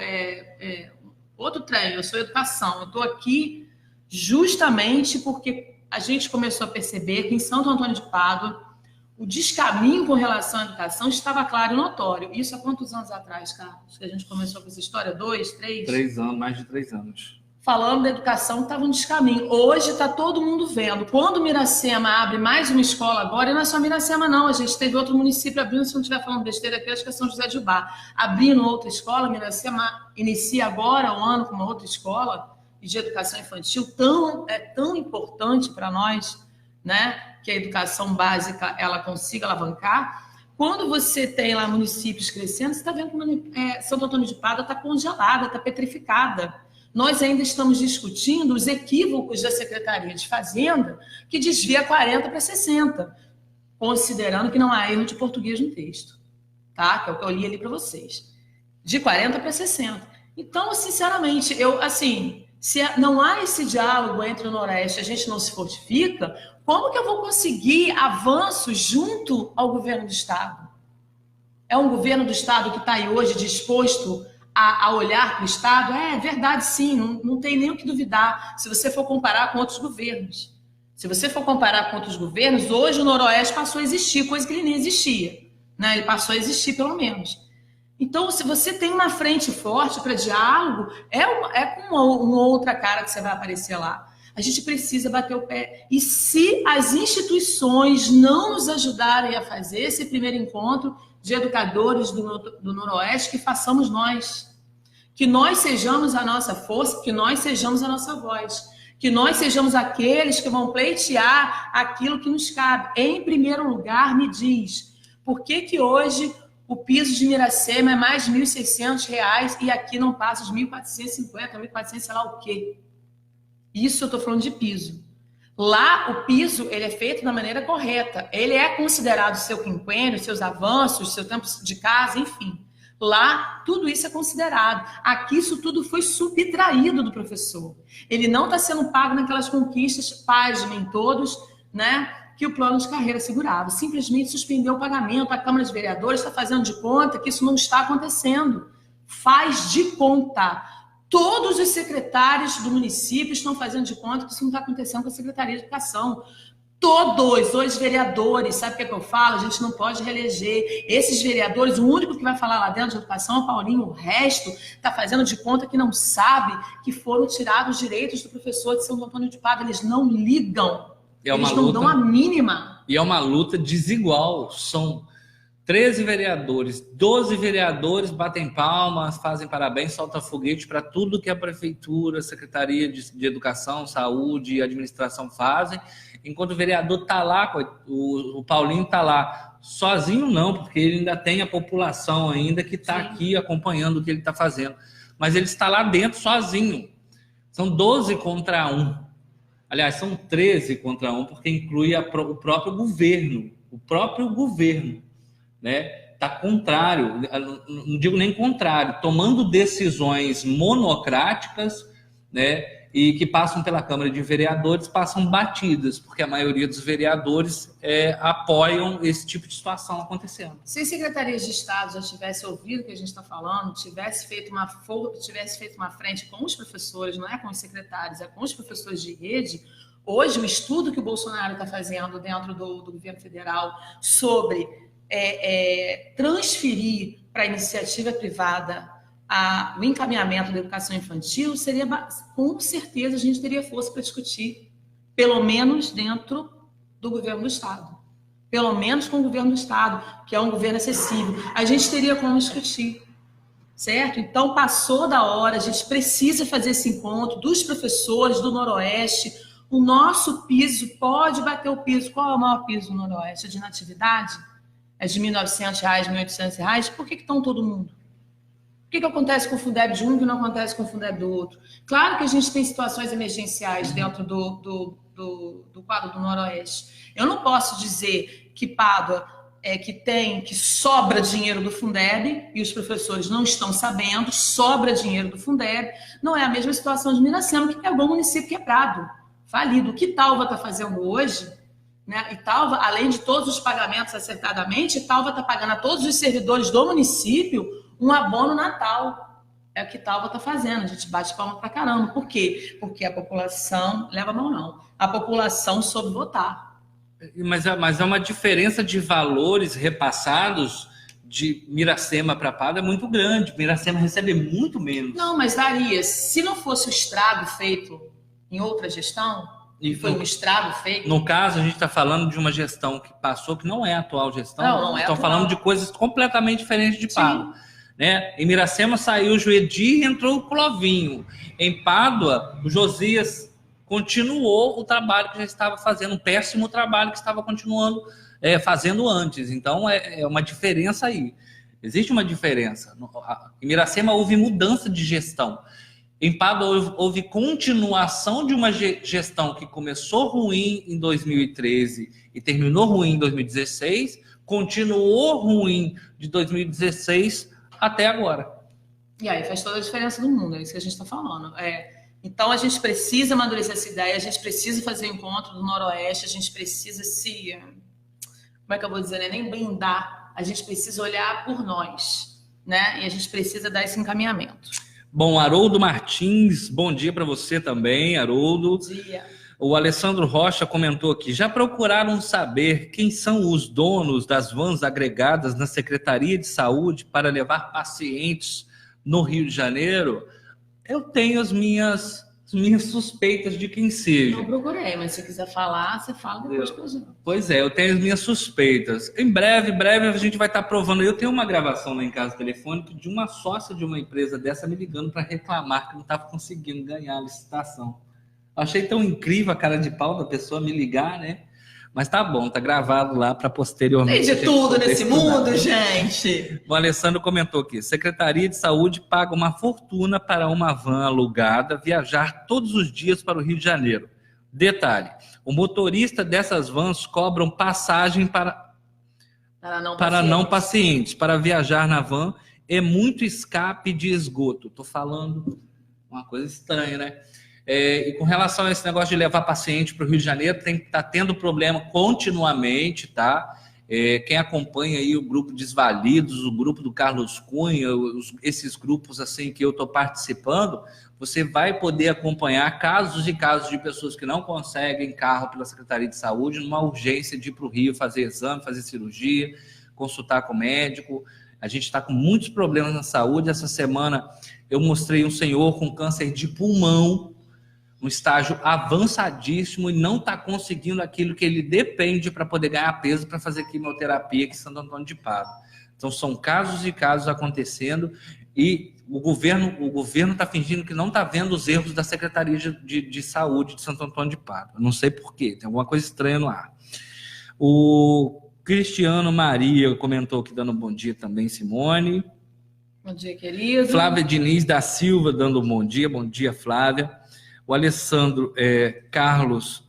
[SPEAKER 2] outro trem, eu sou educação. Eu estou aqui justamente porque a gente começou a perceber que em Santo Antônio de Pádua, o descaminho com relação à educação estava claro e notório. Isso há quantos anos atrás, Carlos? Que a gente começou com essa história? 2, 3?
[SPEAKER 1] 3 anos, mais de 3 anos.
[SPEAKER 2] Falando da educação, estava um descaminho. Hoje está todo mundo vendo. Quando Miracema abre mais uma escola agora, e não é só Miracema, não. A gente teve outro município abrindo, se não estiver falando besteira aqui, acho que é São José de Ubá. Abrindo outra escola, Miracema inicia agora o ano com uma outra escola de educação infantil. É tão importante para nós, né, que a educação básica ela consiga alavancar. Quando você tem lá municípios crescendo, você está vendo que Santo Antônio de Pádua está congelada, está petrificada. Nós ainda estamos discutindo os equívocos da Secretaria de Fazenda, que desvia 40 para 60, considerando que não há erro de português no texto, tá? Que é o que eu li ali para vocês. De 40 para 60. Então, sinceramente, se não há esse diálogo entre o Noroeste e a gente não se fortifica, como que eu vou conseguir avanços junto ao governo do Estado? É um governo do Estado que está aí hoje disposto a olhar para o Estado? É verdade, sim, não tem nem o que duvidar, se você for comparar com outros governos. Se você for comparar com outros governos, hoje o Noroeste passou a existir, coisa que ele nem existia, né? Ele passou a existir, pelo menos. Então, se você tem uma frente forte para diálogo, é com uma outra cara que você vai aparecer lá. A gente precisa bater o pé. E se as instituições não nos ajudarem a fazer esse primeiro encontro de educadores do Noroeste, que façamos nós. Que nós sejamos a nossa força, que nós sejamos a nossa voz. Que nós sejamos aqueles que vão pleitear aquilo que nos cabe. Em primeiro lugar, me diz, por que hoje o piso de Miracema é mais de R$ 1.600 e aqui não passa de 1.450, 1.400, sei lá o quê? Isso eu estou falando de piso. Lá, o piso, ele é feito da maneira correta. Ele é considerado seu quinquênio, seus avanços, seu tempo de casa, enfim. Lá, tudo isso é considerado. Aqui, isso tudo foi subtraído do professor. Ele não está sendo pago naquelas conquistas, pasmem todos, né, que o plano de carreira assegurava. Simplesmente suspendeu o pagamento. A Câmara de Vereadores está fazendo de conta que isso não está acontecendo. Faz de conta. Todos os secretários do município estão fazendo de conta que isso não está acontecendo com a Secretaria de Educação. Todos os vereadores, sabe o que é que eu falo? A gente não pode reeleger. Esses vereadores, o único que vai falar lá dentro de educação é o Paulinho, o resto está fazendo de conta que não sabe que foram tirados os direitos do professor de Santo Antônio de Pádua. Eles não ligam, eles não dão a mínima.
[SPEAKER 1] E é uma luta desigual. São 13 vereadores, 12 vereadores batem palmas, fazem parabéns, soltam foguete para tudo que a prefeitura, a Secretaria de Educação, Saúde e Administração fazem, enquanto o vereador está lá, o Paulinho está lá, sozinho não, porque ele ainda tem a população ainda que está aqui acompanhando o que ele está fazendo, mas ele está lá dentro sozinho. São 12 contra 1. Aliás, são 13 contra 1, porque inclui o próprio governo. Né? Tá contrário, não digo nem contrário, tomando decisões monocráticas, né? E que passam pela Câmara de Vereadores, passam batidas, porque a maioria dos vereadores apoiam esse tipo de situação acontecendo.
[SPEAKER 2] Se as secretarias de Estado já tivessem ouvido o que a gente está falando, tivesse feito uma frente com os professores, não é com os secretários, é com os professores de rede. Hoje, o estudo que o Bolsonaro está fazendo dentro do governo federal sobre transferir para a iniciativa privada o encaminhamento da educação infantil, com certeza a gente teria força para discutir, pelo menos dentro do governo do Estado. Pelo menos com o governo do Estado, que é um governo acessível. A gente teria como discutir, certo? Então, passou da hora, a gente precisa fazer esse encontro dos professores do Noroeste. O nosso piso pode bater o piso. Qual é o maior piso do Noroeste? É de natividade? É de R$ 1.900, R$ 1.800? Por que estão todo mundo? O que acontece com o Fundeb de um e não acontece com o Fundeb do outro? Claro que a gente tem situações emergenciais dentro do quadro do Noroeste. Eu não posso dizer que Pádua que sobra dinheiro do Fundeb e os professores não estão sabendo, sobra dinheiro do Fundeb. Não é a mesma situação de Miracema, que pegou o município quebrado, falido. O que Talva está fazendo hoje, né? E Talva, além de todos os pagamentos acertadamente, Talva está pagando a todos os servidores do município um abono Natal. É o que Talva está fazendo. A gente bate palma pra caramba. Por quê? Porque a população, leva a mão não, a população soube votar.
[SPEAKER 1] Mas é uma diferença de valores repassados de Miracema para Pádua é muito grande. Miracema recebe muito menos.
[SPEAKER 2] Não, mas daria. Se não fosse o estrago feito em outra gestão, e foi um estrago feito.
[SPEAKER 1] No caso, a gente está falando de uma gestão que passou, que não é a atual gestão.
[SPEAKER 2] Não é. Estão
[SPEAKER 1] falando de coisas completamente diferentes de Pádua. Né? Em Miracema saiu o Juedi e entrou o Clovinho. Em Pádua, o Josias continuou o trabalho que já estava fazendo, um péssimo trabalho que estava continuando fazendo antes. Então, é uma diferença aí. Existe uma diferença. Em Miracema houve mudança de gestão. Em Pádua houve continuação de uma gestão que começou ruim em 2013 e terminou ruim em 2016, continuou ruim de 2016 até agora.
[SPEAKER 2] E aí faz toda a diferença do mundo, é isso que a gente está falando. Então, a gente precisa amadurecer essa ideia, a gente precisa fazer o encontro do Noroeste, a gente precisa como é que eu vou dizer, né? Nem blindar, a gente precisa olhar por nós, né? E a gente precisa dar esse encaminhamento.
[SPEAKER 1] Bom, Haroldo Martins, bom dia para você também, Haroldo.
[SPEAKER 2] Bom dia.
[SPEAKER 1] O Alessandro Rocha comentou aqui, já procuraram saber quem são os donos das vans agregadas na Secretaria de Saúde para levar pacientes no Rio de Janeiro? Eu tenho as minhas suspeitas de quem seja.
[SPEAKER 2] Não procurei, mas se quiser falar, você fala depois que eu já.
[SPEAKER 1] Pois é, eu tenho as minhas suspeitas. Em breve a gente vai estar provando. Eu tenho uma gravação lá em casa telefônica de uma sócia de uma empresa dessa me ligando para reclamar que não estava conseguindo ganhar a licitação. Eu achei tão incrível a cara de pau da pessoa me ligar, né? Mas tá bom, tá gravado lá para posteriormente.
[SPEAKER 2] Tem de tudo nesse mundo, gente.
[SPEAKER 1] O Alessandro comentou aqui, Secretaria de Saúde paga uma fortuna para uma van alugada viajar todos os dias para o Rio de Janeiro. Detalhe, o motorista dessas vans cobram passagem para não pacientes. Para viajar na van é muito escape de esgoto. Tô falando uma coisa estranha, né? E com relação a esse negócio de levar paciente para o Rio de Janeiro, tá tendo problema continuamente, tá? Quem acompanha aí o grupo Desvalidos, o grupo do Carlos Cunha, esses grupos assim que eu estou participando, você vai poder acompanhar casos e casos de pessoas que não conseguem carro pela Secretaria de Saúde, numa urgência de ir para o Rio fazer exame, fazer cirurgia, consultar com o médico. A gente está com muitos problemas na saúde. Essa semana eu mostrei um senhor com câncer de pulmão, um estágio avançadíssimo, e não está conseguindo aquilo que ele depende para poder ganhar peso para fazer quimioterapia aqui em Santo Antônio de Pádua. Então, são casos e casos acontecendo e o governo está fingindo que não está vendo os erros da Secretaria de Saúde de Santo Antônio de Pádua. Não sei por quê, tem alguma coisa estranha no ar. O Cristiano Maria comentou aqui, dando um bom dia também, Simone.
[SPEAKER 2] Bom dia, querido.
[SPEAKER 1] Flávia Diniz da Silva dando um bom dia, Flávia. O Alessandro Carlos,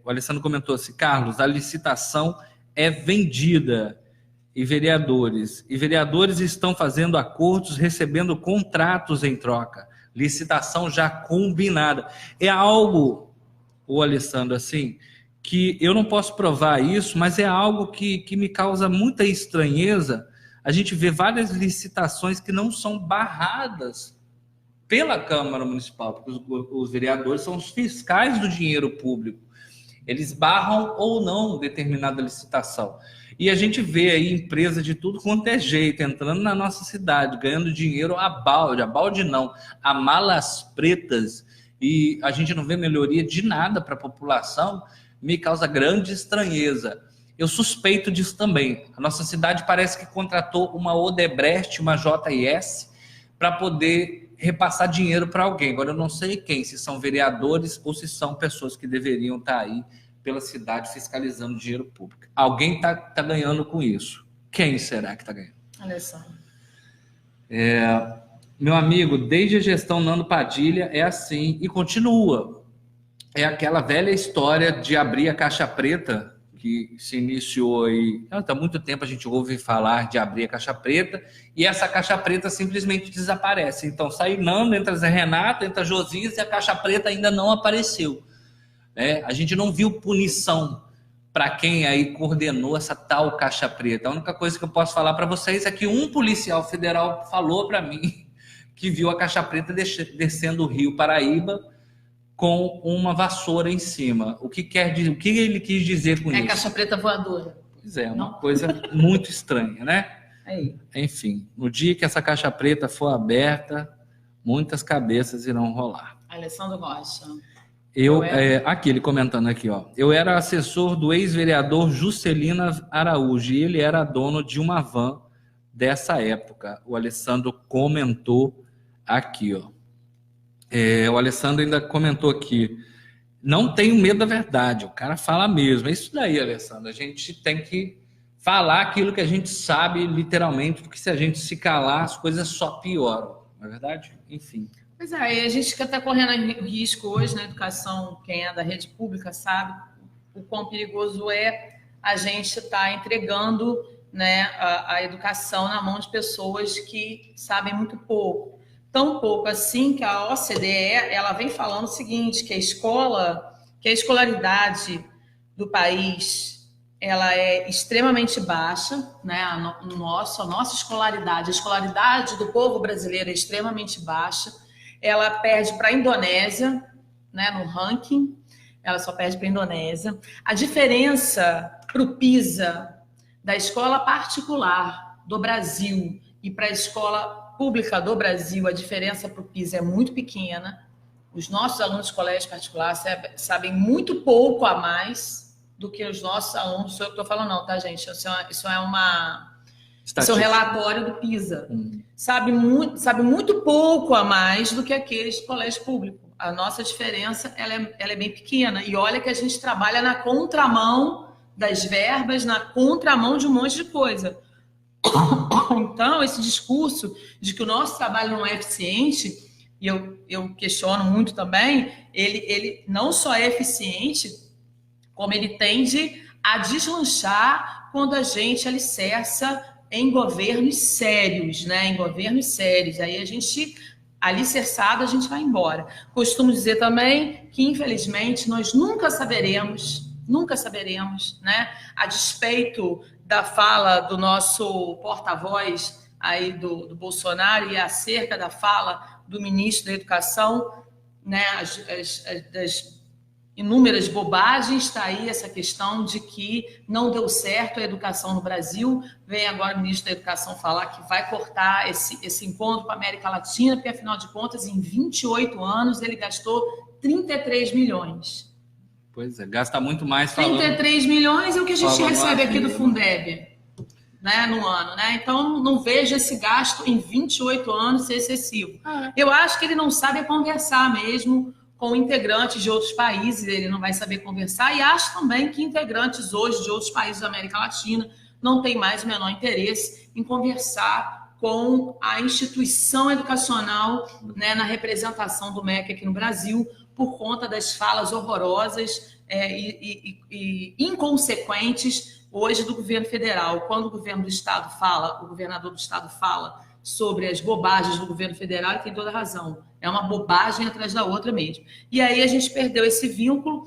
[SPEAKER 1] o Alessandro comentou assim, Carlos, a licitação é vendida e vereadores estão fazendo acordos, recebendo contratos em troca, licitação já combinada. É algo, o Alessandro, assim, que eu não posso provar isso, mas é algo que me causa muita estranheza. A gente vê várias licitações que não são barradas pela Câmara Municipal, porque os vereadores são os fiscais do dinheiro público. Eles barram ou não determinada licitação. E a gente vê aí empresa de tudo quanto é jeito entrando na nossa cidade, ganhando dinheiro a balde não, a malas pretas, e a gente não vê melhoria de nada para a população, me causa grande estranheza. Eu suspeito disso também. A nossa cidade parece que contratou uma Odebrecht, uma JIS, para poder repassar dinheiro para alguém. Agora eu não sei quem, se são vereadores ou se são pessoas que deveriam estar aí pela cidade fiscalizando dinheiro público. Alguém tá ganhando com isso. Quem será que está ganhando?
[SPEAKER 2] Alessandro.
[SPEAKER 1] Meu amigo, desde a gestão Nando Padilha é assim e continua. É aquela velha história de abrir a caixa preta que se iniciou aí. Há muito tempo a gente ouve falar de abrir a caixa preta e essa caixa preta simplesmente desaparece. Então sai Nando, entra Zé Renato, entra Josias e a caixa preta ainda não apareceu. A gente não viu punição para quem aí coordenou essa tal caixa preta. A única coisa que eu posso falar para vocês é que um policial federal falou para mim que viu a caixa preta descendo o Rio Paraíba com uma vassoura em cima. O que ele quis dizer com isso?
[SPEAKER 2] É caixa preta voadora.
[SPEAKER 1] Pois é, uma coisa muito estranha, né?
[SPEAKER 2] Aí.
[SPEAKER 1] Enfim, no dia que essa caixa preta for aberta, muitas cabeças irão rolar.
[SPEAKER 2] Alessandro Rocha.
[SPEAKER 1] Aqui, ele comentando aqui, ó. Eu era assessor do ex-vereador Juscelino Araújo e ele era dono de uma van dessa época. O Alessandro comentou aqui, ó. O Alessandro ainda comentou aqui. Não tenho medo da verdade, o cara fala mesmo. É isso daí, Alessandro. A gente tem que falar aquilo que a gente sabe, literalmente, porque se a gente se calar, as coisas só pioram. Não é verdade? Enfim.
[SPEAKER 2] Pois é, e a gente que está correndo risco hoje na educação, quem é da rede pública sabe o quão perigoso é a gente estar entregando, né, a educação na mão de pessoas que sabem muito pouco. Tão pouco assim que a OCDE ela vem falando o seguinte, que a escolaridade do país ela é extremamente baixa, né? A nossa escolaridade, a escolaridade do povo brasileiro é extremamente baixa. Ela perde para a Indonésia, né, no ranking, ela só perde para a Indonésia. A diferença para o PISA da escola particular do Brasil e para a escola pública do Brasil, a diferença para o PISA é muito pequena. Os nossos alunos de colégio particular sabem muito pouco a mais do que os nossos alunos. Sou eu que estou falando, não, tá, gente? Isso é um relatório do PISA. Sabe muito pouco a mais do que aqueles de colégio público. A nossa diferença ela é bem pequena. E olha que a gente trabalha na contramão das verbas, na contramão de um monte de coisa. Então, esse discurso de que o nosso trabalho não é eficiente, e eu questiono muito também, ele não só é eficiente, como ele tende a deslanchar quando a gente alicerça em governos sérios, né? Em governos sérios. Aí a gente, alicerçado, a gente vai embora. Costumo dizer também que, infelizmente, nós nunca saberemos, né? A despeito da fala do nosso porta-voz aí do Bolsonaro e acerca da fala do ministro da Educação, né? Das inúmeras bobagens, está aí essa questão de que não deu certo a educação no Brasil. Vem agora o ministro da Educação falar que vai cortar esse encontro com a América Latina, porque, afinal de contas, em 28 anos, ele gastou 33 milhões.
[SPEAKER 1] Pois é, gasta muito mais falando...
[SPEAKER 2] 33 milhões é o que a gente recebe aqui do Fundeb, né, no ano, né? Então, não vejo esse gasto em 28 anos ser excessivo. Eu acho que ele não sabe conversar mesmo com integrantes de outros países, ele não vai saber conversar, e acho também que integrantes hoje de outros países da América Latina não têm mais o menor interesse em conversar com a instituição educacional, né, na representação do MEC aqui no Brasil, por conta das falas horrorosas e inconsequentes hoje do governo federal. Quando o governo do estado fala, o governador do estado fala sobre as bobagens do governo federal, ele tem toda a razão. É uma bobagem atrás da outra mesmo. E aí a gente perdeu esse vínculo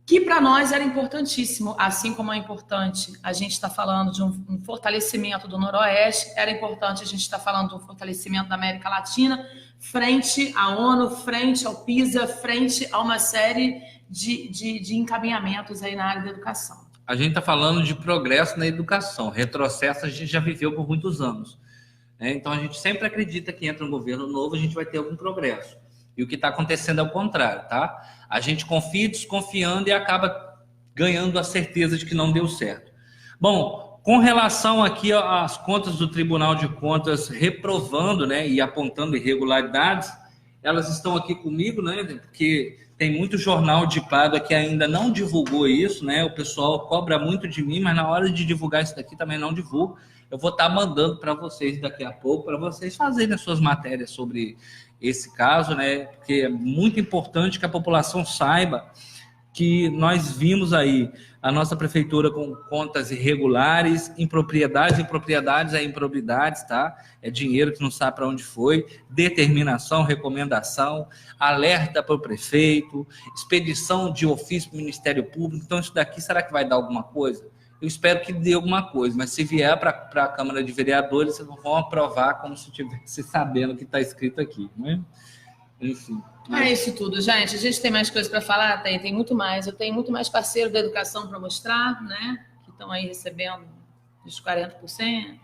[SPEAKER 2] que para nós era importantíssimo, assim como é importante a gente está falando de um fortalecimento do Noroeste, era importante a gente estar falando de um fortalecimento da América Latina, frente à ONU, frente ao PISA, frente a uma série de encaminhamentos aí na área da educação.
[SPEAKER 1] a gente está falando de progresso na educação. Retrocesso a gente já viveu por muitos anos, né? Então a gente sempre acredita que entra um governo novo, a gente vai ter algum progresso. E o que está acontecendo é o contrário, tá? A gente confia desconfiando e acaba ganhando a certeza de que não deu certo. Bom, com relação aqui às contas do Tribunal de Contas reprovando, né, e apontando irregularidades, elas estão aqui comigo, né, porque tem muito jornal de Pádua que ainda não divulgou isso, né? O pessoal cobra muito de mim, mas na hora de divulgar isso daqui também não divulgo. Eu vou estar mandando para vocês daqui a pouco, para vocês fazerem as suas matérias sobre esse caso, né? Porque é muito importante que a população saiba que nós vimos aí a nossa prefeitura com contas irregulares, impropriedades é improbidades, tá? É dinheiro que não sabe para onde foi, determinação, recomendação, alerta para o prefeito, expedição de ofício para o Ministério Público. Então, isso daqui, será que vai dar alguma coisa? Eu espero que dê alguma coisa, mas se vier para a Câmara de Vereadores, vocês vão aprovar como se estivesse sabendo o que está escrito aqui, né? Enfim.
[SPEAKER 2] É isso tudo, gente. A gente tem mais coisas para falar? Tem muito mais. Eu tenho muito mais parceiro da educação para mostrar, né? Que estão aí recebendo os 40%,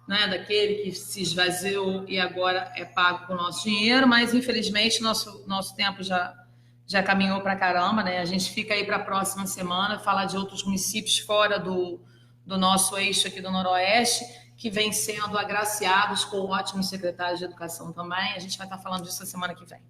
[SPEAKER 2] né? Daquele que se esvaziou e agora é pago com o nosso dinheiro, mas infelizmente nosso tempo já caminhou para caramba, né? A gente fica aí para a próxima semana falar de outros municípios fora do nosso eixo aqui do Noroeste, que vêm sendo agraciados com ótimos secretários de educação também. A gente vai estar falando disso a semana que vem.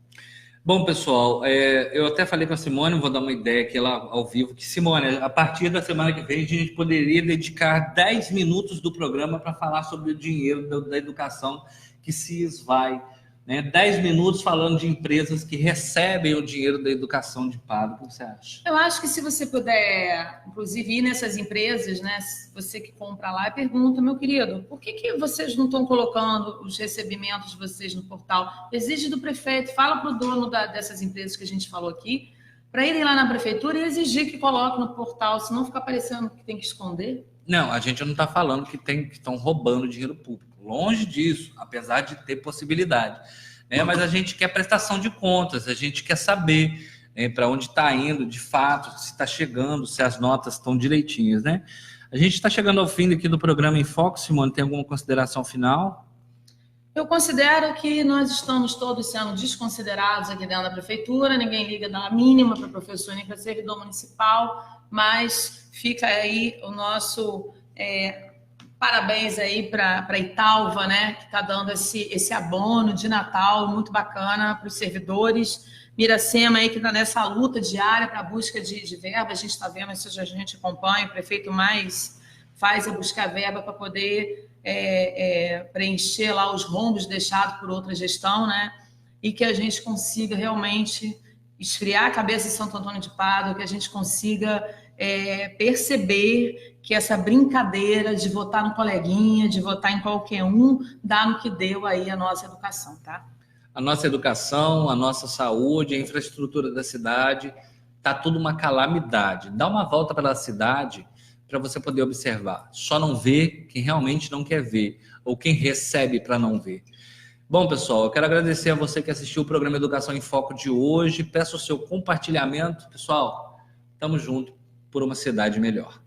[SPEAKER 1] Bom, pessoal, eu até falei com a Simone, vou dar uma ideia aqui lá ao vivo, que, Simone, a partir da semana que vem, a gente poderia dedicar 10 minutos do programa para falar sobre o dinheiro da educação que se esvai, né? 10 minutos falando de empresas que recebem o dinheiro da educação de Pádua. O que você acha?
[SPEAKER 2] Eu acho que se você puder, inclusive, ir nessas empresas, né? Você que compra lá, pergunta, meu querido, por que vocês não estão colocando os recebimentos de vocês no portal? Exige do prefeito, fala para o dono dessas empresas que a gente falou aqui, para irem lá na prefeitura e exigir que coloque no portal, senão fica parecendo que tem que esconder.
[SPEAKER 1] Não, a gente não está falando que estão roubando dinheiro público. Longe disso, apesar de ter possibilidade. Mas a gente quer prestação de contas, a gente quer saber para onde está indo, de fato, se está chegando, se as notas estão direitinhas, né? A gente está chegando ao fim aqui do programa Em Foco. Simone, tem alguma consideração final?
[SPEAKER 2] Eu considero que nós estamos todos sendo desconsiderados aqui dentro da prefeitura, ninguém liga da mínima para professor nem para servidor municipal, mas fica aí o nosso parabéns aí para a Italva, né, que está dando esse abono de Natal muito bacana para os servidores. Miracema aí que está nessa luta diária para a busca de verba, a gente está vendo, isso a gente acompanha, o prefeito mais faz buscar verba para poder preencher lá os rombos deixados por outra gestão, né? E que a gente consiga realmente esfriar a cabeça de Santo Antônio de Pádua, que a gente consiga perceber que essa brincadeira de votar no coleguinha, de votar em qualquer um, dá no que deu aí a nossa educação, tá?
[SPEAKER 1] A nossa educação, a nossa saúde, a infraestrutura da cidade, tá tudo uma calamidade. Dá uma volta pela cidade para você poder observar. Só não vê quem realmente não quer ver, ou quem recebe para não ver. Bom, pessoal, eu quero agradecer a você que assistiu o programa Educação em Foco de hoje. Peço o seu compartilhamento. Pessoal, estamos juntos por uma cidade melhor.